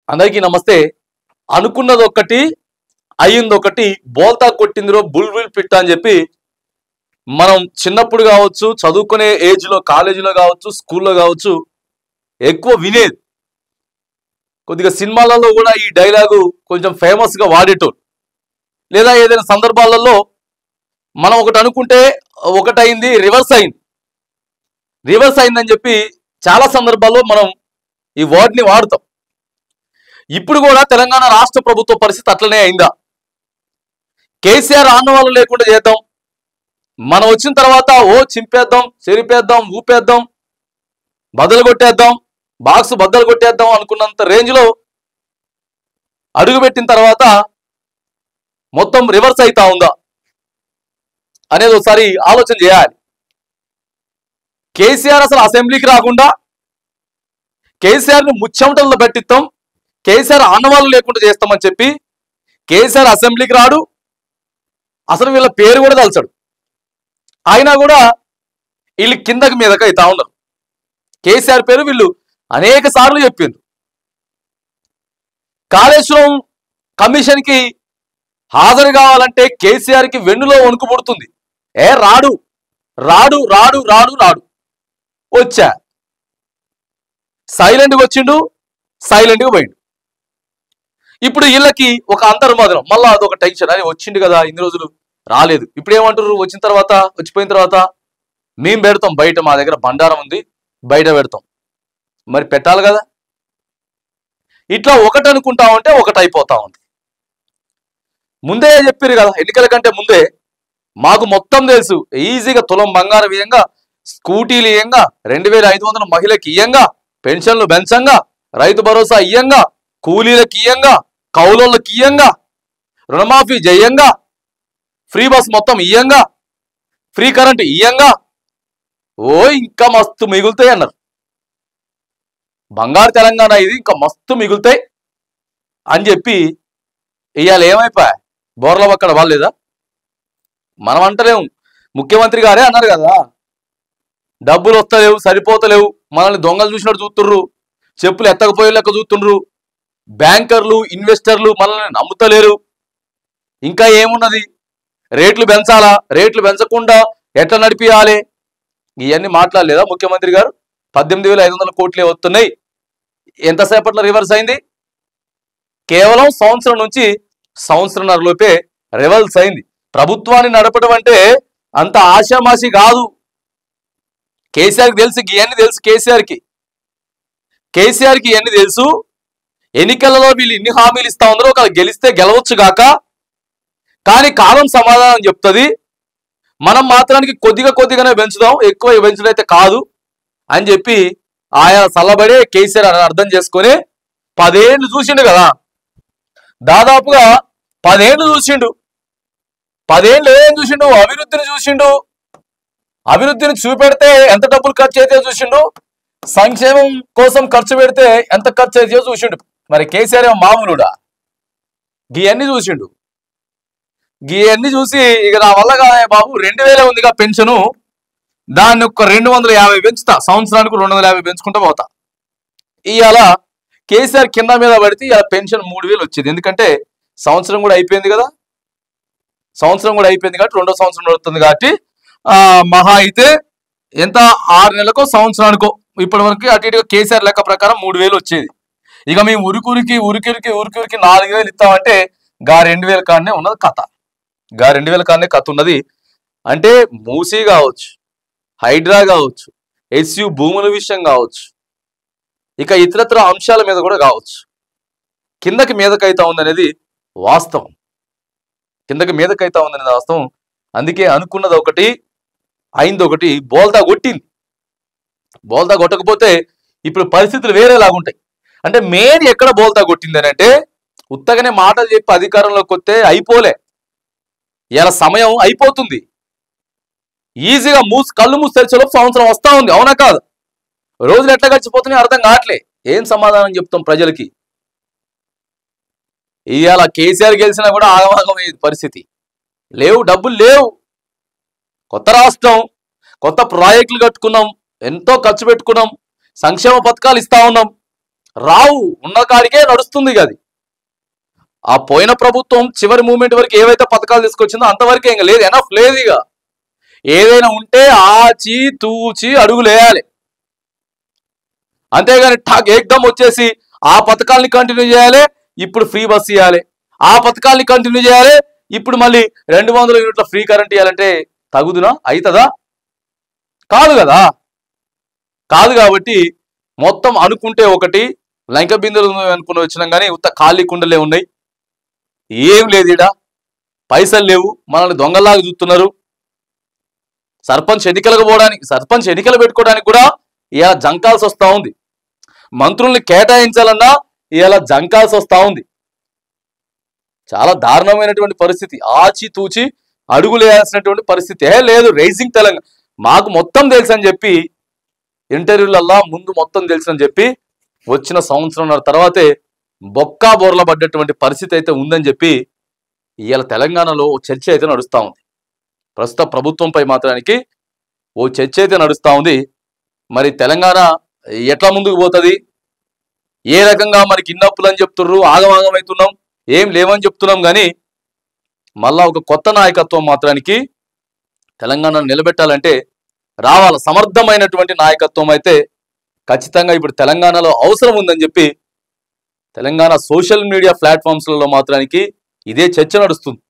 అందరికీ నమస్తే. అనుకున్నది ఒకటి అయ్యింది ఒకటి, బోల్తా కొట్టిందిరో బుల్బుల్ పిట్ట అని చెప్పి మనం చిన్నప్పుడు కావచ్చు, చదువుకునే ఏజ్లో, కాలేజీలో కావచ్చు, స్కూల్లో కావచ్చు ఎక్కువ వినేది. కొద్దిగా సినిమాలలో కూడా ఈ డైలాగు కొంచెం ఫేమస్గా వాడేటోళ్ళు. లేదా ఏదైనా సందర్భాలలో మనం ఒకటి అనుకుంటే ఒకటైంది రివర్స్ అయింది. రివర్స్ అయిందని చెప్పి చాలా సందర్భాల్లో మనం ఈ వర్డ్ని వాడుతాం. ఇప్పుడు కూడా తెలంగాణ రాష్ట్ర ప్రభుత్వ పరిస్థితి అట్లనే అయిందా? కేసీఆర్ ఆనవాళ్ళు లేకుండా చేద్దాం, మనం వచ్చిన తర్వాత చింపేద్దాం, చెరిపేద్దాం, ఊపేద్దాం, బద్దలు కొట్టేద్దాం, బాక్స్ బద్దలు కొట్టేద్దాం అనుకున్నంత రేంజ్లో అడుగుపెట్టిన తర్వాత మొత్తం రివర్స్ అవుతా ఉందా అనేది ఒకసారి ఆలోచన చేయాలి. కేసీఆర్ అసలు అసెంబ్లీకి రాకుండా కేసీఆర్ని ముచ్చెమటల్లో పెట్టిస్తాం, కేసీఆర్ ఆనవాళ్ళు లేకుండా చేస్తామని చెప్పి కేసీఆర్ అసెంబ్లీకి రాడు, అసలు వీళ్ళ పేరు కూడా తలచాడు. అయినా కూడా వీళ్ళు కిందకి మీదకి అవుతా ఉన్నారు. కేసీఆర్ పేరు వీళ్ళు అనేక సార్లు చెప్పిండ్రు. కాళేశ్వరం కమిషన్కి హాజరు కావాలంటే కేసీఆర్కి వెన్నులో వణుకు పుడుతుంది. రాడు రాడు రాడు రాడు రాడు వచ్చా, సైలెంట్గా వచ్చిండు, సైలెంట్గా పోయిండు. ఇప్పుడు వీళ్ళకి ఒక అంతర్మదనం, మళ్ళీ అదొక టెన్షన్. అని వచ్చిండు కదా, ఇన్ని రోజులు రాలేదు, ఇప్పుడు ఏమంటారు? వచ్చిన తర్వాత, వచ్చిపోయిన తర్వాత మేము పెడతాం బయట, మా దగ్గర బండారం ఉంది, బయట పెడతాం. మరి పెట్టాలి కదా. ఇట్లా ఒకటి అనుకుంటా ఉంటే ఒకటి అయిపోతా ఉంది. ముందే చెప్పారు కదా, ఎన్నికల కంటే ముందే మాకు మొత్తం తెలుసు, ఈజీగా తులం బంగారం ఇయ్యంగా, స్కూటీలు ఇయ్యంగా, 2500 మహిళకి ఇయ్యంగా, పెన్షన్లు పెంచంగా, రైతు భరోసా ఇయ్యంగా, కూలీలకు ఇయ్యంగా, కౌలోళ్ళకి ఇయ్యంగా, రుణమాఫీ జయంగా, ఫ్రీ బస్ మొత్తం ఇయ్యంగా, ఫ్రీ కరెంట్ ఇయ్యంగా, ఇంకా మస్తు మిగులుతాయి అన్నారు. బంగారు తెలంగాణ ఇది, ఇంకా మస్తు మిగులుతాయి అని చెప్పి ఇవాళ ఏమైపోయా? బోర్ల పక్కన వాళ్ళేదా? మనం అంటలేము, ముఖ్యమంత్రి గారే అన్నారు కదా, డబ్బులు వస్తలేవు, సరిపోతలేవు, మనల్ని దొంగలు చూసినట్టు చూస్తుర్రు, చెప్పులు ఎత్తకపోయే లెక్క చూస్తుండ్రు, బ్యాంకర్లు, ఇన్వెస్టర్లు మనల్ని నమ్ముతలేరు, ఇంకా ఏమున్నది, రేట్లు పెంచాలా, రేట్లు పెంచకుండా ఎట్లా నడిపియాలి, ఇవన్నీ మాట్లాడలేదా ముఖ్యమంత్రి గారు? 18,500 కోట్లే వస్తున్నాయి. ఎంతసేపట్లో రివర్స్ అయింది? కేవలం సంవత్సరం నుంచి సంవత్సరంన్నర లోపే రివర్స్ అయింది. ప్రభుత్వాన్ని నడపడం అంటే అంత ఆశామాషి కాదు. కేసీఆర్కి తెలుసు, ఇవన్నీ తెలుసు. కేసీఆర్కి ఇవన్నీ తెలుసు. ఎన్నికలలో వీళ్ళు ఇన్ని హామీలు ఇస్తా ఉన్నారో, ఒకవేళ గెలిస్తే గెలవచ్చు గాక, కానీ కాలం సమాధానం చెప్తుంది. మనం మాత్రానికి కొద్దిగానే పెంచుదాం, ఎక్కువ పెంచడం అయితే కాదు అని చెప్పి ఆయన చల్లబడే కేసీఆర్ అని అర్థం చేసుకొని 10 ఏళ్ళు చూసిండు కదా, దాదాపుగా 10 ఏళ్ళు చూసిండు. 10 ఏళ్ళు ఏం చూసిండు? అభివృద్ధిని చూసిండు. అభివృద్ధిని చూపెడితే ఎంత డబ్బులు ఖర్చు అయితే చూసిండు, సంక్షేమం కోసం ఖర్చు పెడితే ఎంత ఖర్చు అయితే చూసిండు. మరి కేసీఆర్ ఏమో మామూలుడా? గీయన్నీ చూసిండు. గీయన్నీ చూసి ఇక నా వల్ల కాదే బాబు, 2000 ఉందిగా పెన్షను, దాన్ని ఒక 250 పెంచుతా, సంవత్సరానికి 250 పెంచుకుంటూ పోతా. ఇవాళ కేసీఆర్ కింద మీద పడితే ఇవాళ పెన్షన్ 3000 వచ్చేది. ఎందుకంటే సంవత్సరం కూడా అయిపోయింది కదా, సంవత్సరం కూడా అయిపోయింది కాబట్టి 2వ సంవత్సరం పడుతుంది కాబట్టి మహా అయితే ఎంత 6 నెలలకో సంవత్సరానికో ఇప్పటి వరకు అటు ఇటుగా కేసీఆర్ లెక్క ప్రకారం 3000 వచ్చేది. ఇక మేము ఉరికి 4000 ఇస్తామంటే గా 2000 కాడనే ఉన్నది కథ. గా 2000 కాడనే కథ ఉన్నది. అంటే మూసీ కావచ్చు, హైడ్రా కావచ్చు, ఎస్యు భూముల విషయం కావచ్చు, ఇక ఇతరత్ర అంశాల మీద కూడా కావచ్చు, కిందకి మీదకైతా ఉందనేది వాస్తవం. కిందకి మీదకైతా ఉందనేది వాస్తవం. అందుకే అనుకున్నది ఒకటి అయింది ఒకటి, బోల్తా కొట్టింది. బోల్తా కొట్టకపోతే ఇప్పుడు పరిస్థితులు వేరేలాగుంటాయి. అంటే మెయిన్ ఎక్కడ బోల్తా కొట్టింది అని అంటే, ఉత్తగానే మాటలు చెప్పి అధికారంలోకి వస్తే అయిపోలే, ఇలా సమయం అయిపోతుంది. ఈజీగా కళ్ళు మూసి తెరిచేలోపు సంవత్సరం వస్తా ఉంది. అవునా కాదు? రోజులు ఎట్లా గడిచిపోతున్నాయో అర్థం కావట్లే. ఏం సమాధానం చెప్తాం ప్రజలకి? ఇవాళ కేసీఆర్ గెలిచినా కూడా ఆగమాగమయ్యేది పరిస్థితి. లేవు, డబ్బులు లేవు. కొత్త రాష్ట్రం, కొత్త ప్రాజెక్టులు కట్టుకున్నాం, ఎంతో ఖర్చు పెట్టుకున్నాం, సంక్షేమ పథకాలు ఇస్తా ఉన్నాం, రావు, ఉన్న కాడికే నడుస్తుంది అది. ఆ పోయిన ప్రభుత్వం చివరి మూమెంట్ వరకు ఏవైతే పథకాలు తీసుకొచ్చిందో అంతవరకే, ఇంకా లేదు, ఎనఫ్ లేదు. ఇక ఏదైనా ఉంటే ఆచి తూచి అడుగులేయాలి, అంతేగాని ఠాక్ ఏకదం వచ్చేసి ఆ పథకాలని కంటిన్యూ చేయాలి, ఇప్పుడు ఫ్రీ బస్ ఇవ్వాలి, ఆ పథకాలని కంటిన్యూ చేయాలి, ఇప్పుడు మళ్ళీ 200 యూనిట్ల ఫ్రీ కరెంట్ ఇవ్వాలంటే తగుదునా? అవుతుందా? కాదు కదా. కాదు కాబట్టి మొత్తం అనుకుంటే ఒకటి, లంక బిందులు అనుకుని వచ్చినాం కానీ ఉత్త ఖాళీ కుండలే ఉన్నాయి. ఏం లేదు, ఈడ పైసలు లేవు, మనల్ని దొంగల్లాగా చూస్తున్నారు. సర్పంచ్ ఎన్నికలు పెట్టుకోవడానికి కూడా ఇలా జంకాల్సి వస్తూ ఉంది. మంత్రుల్ని కేటాయించాలన్నా ఇలా జంకాల్సి వస్తూ ఉంది. చాలా దారుణమైనటువంటి పరిస్థితి. ఆచితూచి అడుగులేయాల్సినటువంటి పరిస్థితి. లేదు, రైజింగ్ తెలంగాణ మాకు మొత్తం తెలుసు అని చెప్పి ఇంటర్వ్యూలల్లా ముందు మొత్తం తెలుసు అని చెప్పి వచ్చిన సంవత్సరంన్నర తర్వాతే బొక్కా బోర్ల పడ్డటువంటి పరిస్థితి అయితే ఉందని చెప్పి ఇవాళ తెలంగాణలో ఓ చర్చ అయితే నడుస్తూ ఉంది. ప్రస్తుత ప్రభుత్వంపై మాత్రానికి ఓ చర్చ అయితే నడుస్తూ ఉంది. మరి తెలంగాణ ఎట్లా ముందుకు పోతుంది, ఏ రకంగా మనకి ఇన్నప్పులు అని చెప్తుర్రు, ఆగమాగమవుతున్నాం, ఏం లేవని చెప్తున్నాం. కానీ మళ్ళా ఒక కొత్త నాయకత్వం మాత్రానికి తెలంగాణను నిలబెట్టాలంటే రావాల సమర్థమైనటువంటి నాయకత్వం అయితే ఖచ్చితంగా ఇప్పుడు తెలంగాణలో అవసరం ఉందని చెప్పి తెలంగాణ సోషల్ మీడియా ప్లాట్ఫామ్స్లలో మాత్రానికి ఇదే చర్చ నడుస్తుంది.